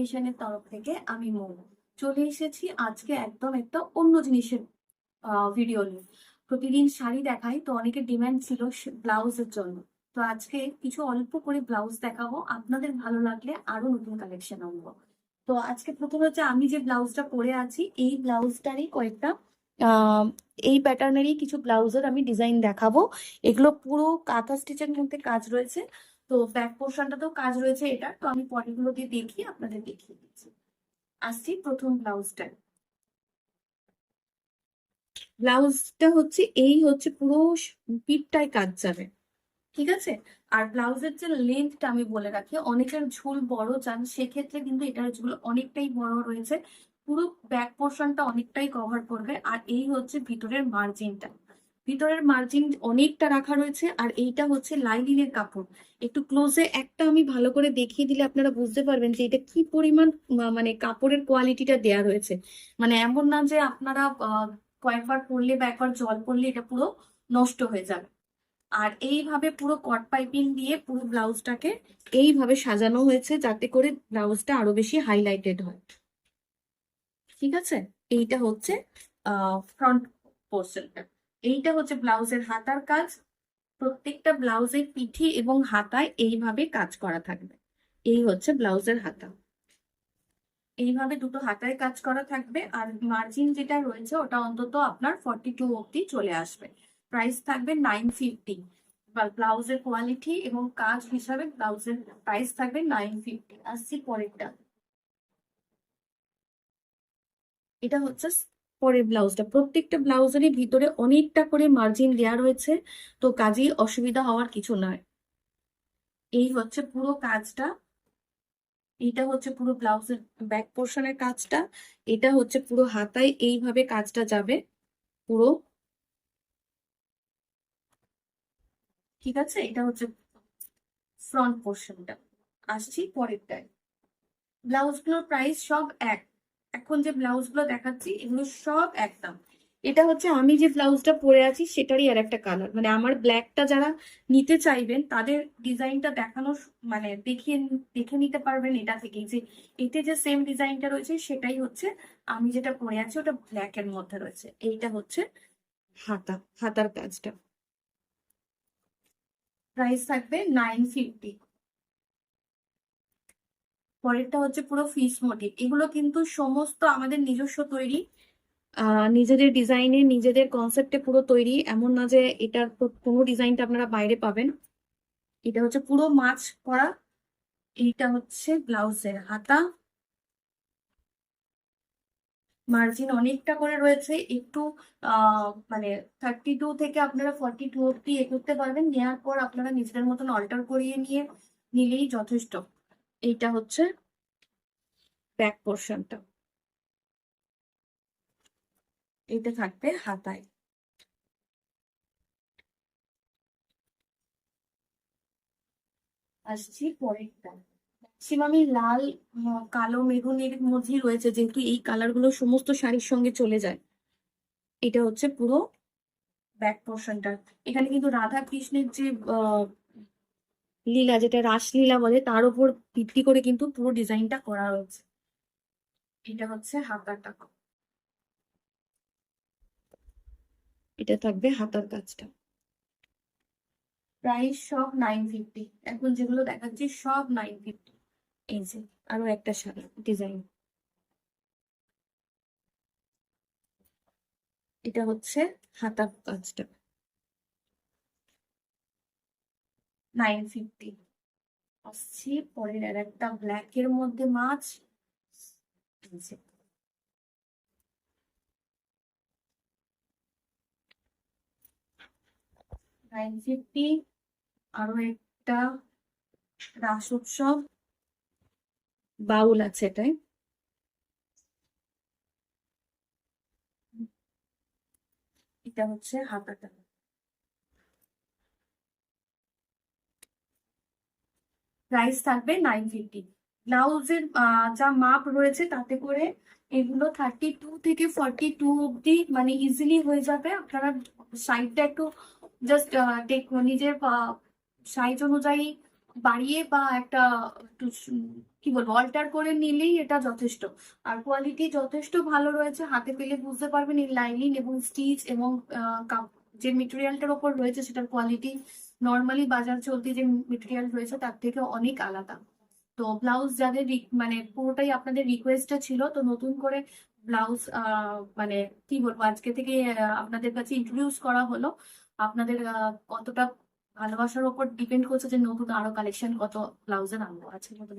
ক্রিয়েশনের তরফ থেকে আমি মৌ চলে এসেছি আজকে একদম একটা অন্য জিনিসের ভিডিও নিয়ে। প্রতিদিন শাড়ি দেখাই তো অনেকের ডিমান্ড ছিল ব্লাউজের জন্য। তো আজকে কিছু অল্প করে ব্লাউজ দেখাবো, আপনাদের ভালো লাগলে আরো নতুন কালেকশন আনবো। তো আজকে প্রথমে হচ্ছে আমি যে ব্লাউজটা পরে আছি এই ব্লাউজটারই কয়েকটা আহ এই প্যাটার্নেরই কিছু ব্লাউজের আমি ডিজাইন দেখাবো। এগুলো পুরো কাঁথা স্টিচের মধ্যে কাজ রয়েছে, তো ব্যাক পোর্শনটাতেও কাজ রয়েছে এটা। তো আমি পরেরগুলো দিয়ে দেখিয়ে আপনাদের দেখিয়ে দিচ্ছি। আসছি প্রথম ব্লাউজটা। ব্লাউজটা হচ্ছে এই হচ্ছে পুরো পিঠটায় কাজ যাবে, ঠিক আছে। আর ব্লাউজের যে লেন্থটা আমি বলে রাখি, অনেকের ঝুল বড় চান, সেক্ষেত্রে কিন্তু এটার ঝুল অনেকটাই বড় রয়েছে, পুরো ব্যাক পোর্শনটা অনেকটাই কভার করবে। আর এই হচ্ছে ভিতরের মার্জিনটা, ভিতরের মার্জিন অনেকটা রাখা রয়েছে। আর এইটা হচ্ছে লাইনিংয়ের কাপড়। একটু ক্লোজে একটা আমি ভালো করে দেখিয়ে দিলে আপনারা বুঝতে পারবেন যে এটা কি পরিমাণ মানে কাপড়ের কোয়ালিটিটা দেয়া রয়েছে। মানে এমন না যে আপনারা কয়েকবার পরলে বা একবার জল পরলে এটা পুরো নষ্ট হয়ে যাবে। আর এইভাবে পুরো কট পাইপিং দিয়ে পুরো ব্লাউজটাকে এইভাবে সাজানো হয়েছে যাতে করে ব্লাউজটা আরো বেশি হাইলাইটেড হয়, ঠিক আছে। এইটা হচ্ছে ফ্রন্ট পোর্শনটা। এইটা হচ্ছে ব্লাউজের হাতার কাজ। প্রত্যেকটা ব্লাউজের পিঠে এবং হাতায় এইভাবে কাজ করা থাকবে। এই হচ্ছে ব্লাউজের হাতা, এইভাবে দুটো হাতায় কাজ করা থাকবে। আর মার্জিন যেটা রয়েছে ওটা অন্তত আপনার 42 অব্দি চলে আসবে। প্রাইস থাকবে 950। ব্লাউজের কোয়ালিটি এবং কাজ হিসাবে ব্লাউজের প্রাইস থাকবে 950। আসছি পরেরটা। এটা হচ্ছে পরের ব্লাউজটা। প্রত্যেকটা ব্লাউজেরই ভিতরে অনেকটা করে মার্জিন দেওয়া রয়েছে, তো কাজেই অসুবিধা হওয়ার কিছু নয়। এই হচ্ছে পুরো কাজটা। এটা হচ্ছে পুরো ব্লাউজের ব্যাক পোর্শনের কাজটা। এটা হচ্ছে পুরো হাতায় এইভাবে কাজটা যাবে পুরো, ঠিক আছে। এটা হচ্ছে ফ্রন্ট পোর্শনটা। আসছি পরেরটায়। ব্লাউজগুলোর প্রাইস সব এক। এখন যে ব্লাউজগুলো দেখাচ্ছি এগুলো সব একদম। এটা হচ্ছে আমি যে ব্লাউজটা পরে আছি সেটারই আর একটা কালার, মানে আমার ব্ল্যাকটা যারা নিতে চাইবেন তাদের ডিজাইনটা দেখানো মানে দেখিয়ে দেখে নিতে পারবেন এটা থেকেই যে এতে যে সেম ডিজাইনটা রয়েছে সেটাই হচ্ছে আমি যেটা পরে আছি ওটা ব্ল্যাক এর মধ্যে রয়েছে। এইটা হচ্ছে হাতার কাজটা। প্রাইস থাকবে 950। পরেরটা হচ্ছে পুরো ফিস মোটিভ। এগুলো কিন্তু সমস্ত আমাদের নিজস্ব তৈরি, নিজেদের ডিজাইনে নিজেদের কনসেপ্টে পুরো তৈরি। এমন না যে এটার কোনো ডিজাইনটা আপনারা বাইরে পাবেন। এটা হচ্ছে পুরো মাছ করা। এইটা হচ্ছে ব্লাউজের হাতা। মার্জিন অনেকটা করে রয়েছে একটু, মানে 32 থেকে আপনারা 42 অব্দি এ করতে পারবেন। নেওয়ার পর আপনারা নিজেদের মতন অল্টার করিয়ে নিলেই যথেষ্ট। এইটা হচ্ছে ব্যাক পোর্শনটা। এটা থাকবে হাতায়। আসছি পরেরটা। ম্যাক্সিমামই লাল, কালো, মেরুনের মধ্যেই রয়েছে, যেহেতু এই কালার গুলো সমস্ত শাড়ির সঙ্গে চলে যায়। এটা হচ্ছে পুরো ব্যাক পোর্শনটা। এখানে কিন্তু রাধা কৃষ্ণের যে লীলা, যেটা রাসলীলা বলে, তার উপর ভিত্তি করে কিন্তু পুরো ডিজাইনটা করা রয়েছে। এটা হচ্ছে হাতাটা। এটা থাকবে হাতার কাজটা। প্রাইস সব 950। এখন যেগুলো দেখাচ্ছি সব 950। এই যে আরো একটা শাড়ি ডিজাইন। এটা হচ্ছে হাতার কাজটা। 950। আসছি পরের আর একটা ব্ল্যাক এর মধ্যে মাছ। 950। আরো একটা রাস উৎসব বাউল আছে এটাই। এটা হচ্ছে হাতাটা। প্রাইস থাকবে 950। ব্লাউজের যা মাপ রয়েছে তাতে করে এগুলো 32 থেকে 42 অব্দি মানে ইজিলি হয়ে যাবে। আপনারা সাইডটা একটু জাস্ট নিজের সাইজ অনুযায়ী বাড়িয়ে বা একটা একটু কি বলবো অল্টার করে নিলেই এটা যথেষ্ট। আর কোয়ালিটি যথেষ্ট ভালো রয়েছে, হাতে পেলে বুঝতে পারবেন এই লাইনিং এবং স্টিচ এবং যে মেটেরিয়ালটার ওপর রয়েছে সেটার কোয়ালিটি নর্মালি বাজার চলতি যে মেটেরিয়াল রয়েছে তার থেকে অনেক আলাদা। তো ব্লাউজ যাদের মানে পুরোটাই আপনাদের রিকোয়েস্টে ছিল, তো নতুন করে ব্লাউজ মানে কি বলবো আজকে থেকে আপনাদের কাছে ইন্ট্রোডিউস করা হলো। আপনাদের কতটা ভালোবাসার উপর ডিপেন্ড করছে যে নতুন আরো কালেকশন কত ব্লাউজের আনবো আজকের মতো।